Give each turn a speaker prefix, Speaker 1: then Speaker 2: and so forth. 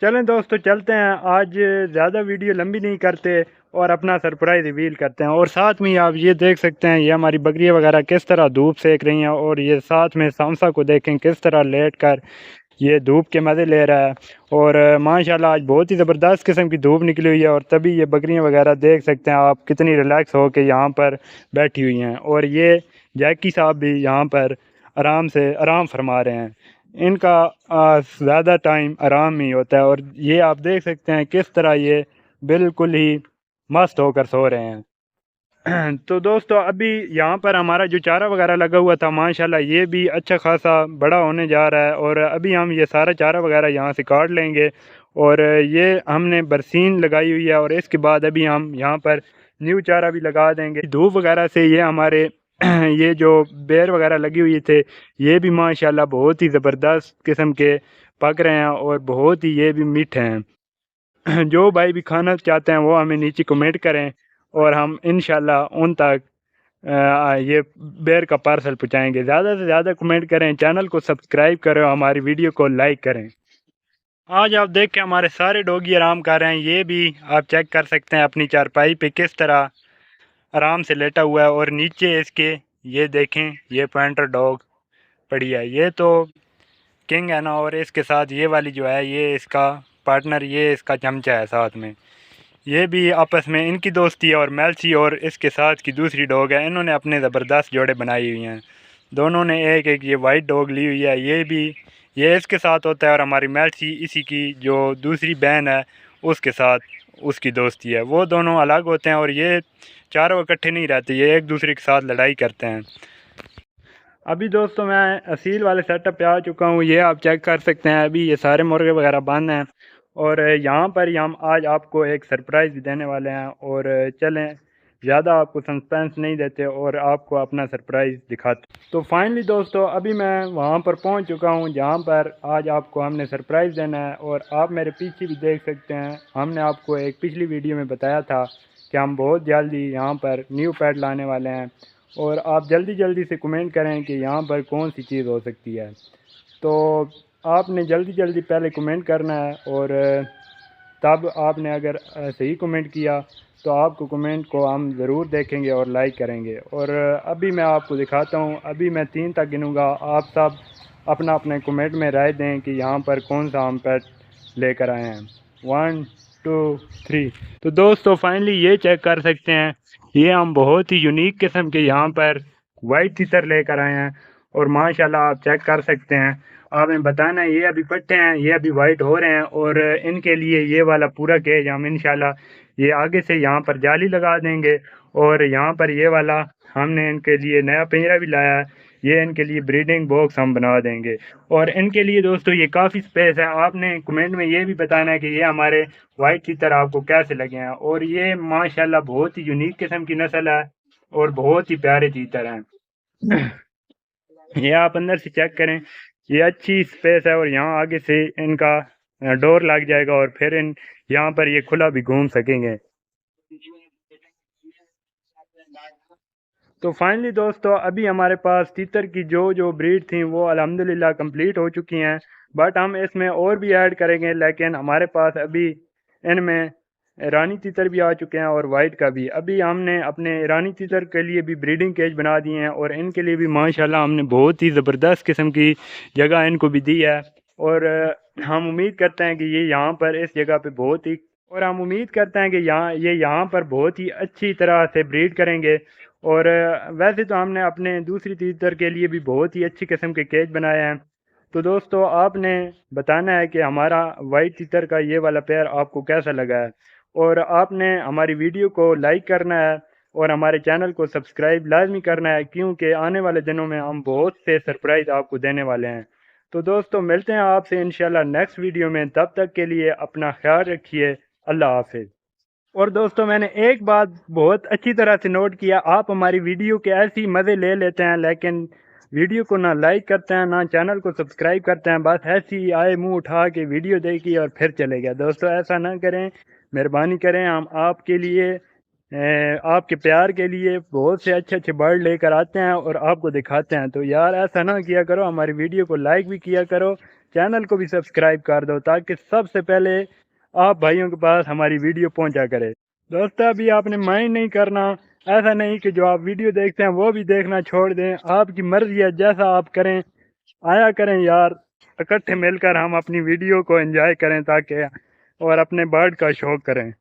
Speaker 1: چلیں دوستو چلتے ہیں، آج زیادہ ویڈیو لمبی نہیں کرتے اور اپنا سرپرائز ریویل کرتے ہیں۔ اور ساتھ میں آپ یہ دیکھ سکتے ہیں یہ ہماری بکریاں وغیرہ کس طرح دھوپ سیک رہی ہیں، اور یہ ساتھ میں سامسا کو دیکھیں کس طرح لیٹ کر یہ دھوپ کے مزے لے رہا ہے۔ اور ماشاءاللہ آج بہت ہی زبردست قسم کی دھوپ نکلی ہوئی ہے، اور تبھی یہ بکریاں وغیرہ دیکھ سکتے ہیں آپ کتنی ریلیکس ہو کے یہاں پر بیٹھی ہوئی ہیں، اور یہ جیکی صاحب بھی یہاں پر آرام فرما رہے ہیں۔ ان کا زیادہ ٹائم آرام میں ہی ہوتا ہے، اور یہ آپ دیکھ سکتے ہیں کس طرح یہ بالکل ہی مست ہو کر سو رہے ہیں۔ تو دوستو ابھی یہاں پر ہمارا جو چارہ وغیرہ لگا ہوا تھا ماشاءاللہ یہ بھی اچھا خاصا بڑا ہونے جا رہا ہے، اور ابھی ہم یہ سارا چارہ وغیرہ یہاں سے کاٹ لیں گے، اور یہ ہم نے برسین لگائی ہوئی ہے، اور اس کے بعد ابھی ہم یہاں پر نیو چارہ بھی لگا دیں گے۔ دھوپ وغیرہ سے یہ ہمارے یہ جو بیر وغیرہ لگی ہوئی تھے یہ بھی ماشاءاللہ بہت ہی زبردست قسم کے پک رہے ہیں، اور بہت ہی یہ بھی میٹھے ہیں۔ جو بھائی بھی کھانا چاہتے ہیں وہ ہمیں نیچے کمنٹ کریں، اور ہم انشاءاللہ ان تک یہ بیر کا پارسل پہنچائیں گے۔ زیادہ سے زیادہ کمنٹ کریں، چینل کو سبسکرائب کریں، ہماری ویڈیو کو لائک کریں۔ آج آپ دیکھ کے ہمارے سارے ڈوگی آرام کر رہے ہیں، یہ بھی آپ چیک کر سکتے ہیں اپنی چارپائی پہ کس طرح آرام سے لیٹا ہوا ہے، اور نیچے اس کے یہ دیکھیں یہ پوائنٹر ڈاگ پڑی ہے، یہ تو کنگ ہے نا، اور اس کے ساتھ یہ والی جو ہے یہ اس کا پارٹنر، یہ اس کا چمچہ ہے ساتھ میں۔ یہ بھی آپس میں ان کی دوستی ہے، اور میلسی اور اس کے ساتھ کی دوسری ڈوگ ہے، انہوں نے اپنے زبردست جوڑے بنائی ہوئی ہیں۔ دونوں نے ایک ایک یہ وائٹ ڈوگ لی ہوئی ہے، یہ بھی یہ اس کے ساتھ ہوتا ہے، اور ہماری میلسی اسی کی جو دوسری بہن ہے اس کے ساتھ اس کی دوستی ہے۔ وہ دونوں الگ ہوتے ہیں، اور یہ چاروں اکٹھے نہیں رہتے، یہ ایک دوسرے کے ساتھ لڑائی کرتے ہیں۔ ابھی دوستو میں اصیل والے سیٹ اپ پہ آ چکا ہوں، یہ آپ چیک کر سکتے ہیں، ابھی یہ سارے مرغے وغیرہ بند ہیں، اور یہاں پر ہی ہم آج آپ کو ایک سرپرائز بھی دینے والے ہیں۔ اور چلیں زیادہ آپ کو سسپینس نہیں دیتے اور آپ کو اپنا سرپرائز دکھاتے۔ تو فائنلی دوستو ابھی میں وہاں پر پہنچ چکا ہوں جہاں پر آج آپ کو ہم نے سرپرائز دینا ہے، اور آپ میرے پیچھے بھی دیکھ سکتے ہیں، ہم نے آپ کو ایک پچھلی ویڈیو میں بتایا تھا کہ ہم بہت جلدی یہاں پر نیو پیڈ لانے والے ہیں، اور آپ جلدی جلدی سے کمنٹ کریں کہ یہاں پر کون سی چیز ہو سکتی ہے۔ تو آپ نے جلدی جلدی پہلے کمنٹ کرنا ہے، اور تب آپ نے اگر صحیح کمنٹ کیا تو آپ کو کمنٹ کو ہم ضرور دیکھیں گے اور لائک کریں گے۔ اور ابھی میں آپ کو دکھاتا ہوں، ابھی میں 3 تک گنوں گا، آپ سب اپنا اپنے کمنٹ میں رائے دیں کہ یہاں پر کون سا ہم پیٹ لے کر آئے ہیں۔ 1 2 3۔ تو دوستو فائنلی یہ چیک کر سکتے ہیں یہ ہم بہت ہی یونیک قسم کے یہاں پر وائٹ تیتر لے کر آئے ہیں، اور ماشاءاللہ آپ چیک کر سکتے ہیں۔ آپ نے بتانا ہے یہ ابھی پٹے ہیں، یہ ابھی وائٹ ہو رہے ہیں، اور ان کے لیے یہ والا پورا کیج ہم انشاءاللہ یہ آگے سے یہاں پر جالی لگا دیں گے، اور یہاں پر یہ والا ہم نے ان کے لیے نیا پنجرا بھی لایا ہے، یہ ان کے لیے بریڈنگ باکس ہم بنا دیں گے۔ اور ان کے لیے دوستو یہ کافی سپیس ہے، آپ نے کمنٹ میں یہ بھی بتانا ہے کہ یہ ہمارے وائٹ تیتر آپ کو کیسے لگے ہیں، اور یہ ماشاءاللہ بہت ہی یونیک قسم کی نسل ہے، اور بہت ہی پیارے تیتر ہیں۔ یہ آپ اندر سے چیک کریں، یہ اچھی سپیس ہے، اور یہاں آگے سے ان کا ڈور لگ جائے گا، اور پھر یہاں پر یہ کھلا بھی گھوم سکیں گے۔ تو فائنلی دوستو ابھی ہمارے پاس تیتر کی جو بریڈ تھیں وہ الحمدللہ کمپلیٹ ہو چکی ہیں، بٹ ہم اس میں اور بھی ایڈ کریں گے، لیکن ہمارے پاس ابھی ان میں ایرانی تیتر بھی آ چکے ہیں اور وائٹ کا بھی۔ ابھی ہم نے اپنے ایرانی تیتر کے لیے بھی بریڈنگ کیج بنا دیے ہیں، اور ان کے لیے بھی ماشاءاللہ ہم نے بہت ہی زبردست قسم کی جگہ ان کو بھی دی ہے، اور ہم امید کرتے ہیں کہ یہ یہاں پر اس جگہ پہ بہت ہی اور ہم امید کرتے ہیں کہ یہاں پر بہت ہی اچھی طرح سے بریڈ کریں گے۔ اور ویسے تو ہم نے اپنے دوسری تیتر کے لیے بھی بہت ہی اچھی قسم کے کیج بنائے ہیں۔ تو دوستو آپ نے بتانا ہے کہ ہمارا وائٹ تیتر کا یہ والا پیر آپ کو کیسا لگا ہے، اور آپ نے ہماری ویڈیو کو لائک کرنا ہے، اور ہمارے چینل کو سبسکرائب لازمی کرنا ہے، کیونکہ آنے والے دنوں میں ہم بہت سے سرپرائز آپ کو دینے والے ہیں۔ تو دوستو ملتے ہیں آپ سے انشاءاللہ نیکسٹ ویڈیو میں، تب تک کے لیے اپنا خیال رکھیے، اللہ حافظ۔ اور دوستو میں نے ایک بات بہت اچھی طرح سے نوٹ کیا، آپ ہماری ویڈیو کے ایسی مزے لے لیتے ہیں لیکن ویڈیو کو نہ لائک کرتے ہیں نہ چینل کو سبسکرائب کرتے ہیں، بس ایسی آئے منہ اٹھا کے ویڈیو دیکھی اور پھر چلے گیا۔ دوستو ایسا نہ کریں، مہربانی کریں، ہم آپ کے لیے آپ کے پیار کے لیے بہت سے اچھے اچھے برڈ لے کر آتے ہیں اور آپ کو دکھاتے ہیں، تو یار ایسا نہ کیا کرو، ہماری ویڈیو کو لائک بھی کیا کرو، چینل کو بھی سبسکرائب کر دو تاکہ سب سے پہلے آپ بھائیوں کے پاس ہماری ویڈیو پہنچا کرے۔ دوستو ابھی آپ نے مائنڈ نہیں کرنا، ایسا نہیں کہ جو آپ ویڈیو دیکھتے ہیں وہ بھی دیکھنا چھوڑ دیں، آپ کی مرضی ہے جیسا آپ کریں، آیا کریں یار، اکٹھے مل کر ہم اپنی ویڈیو کو انجوائے کریں تاکہ اور اپنے برڈ کا شوق کریں۔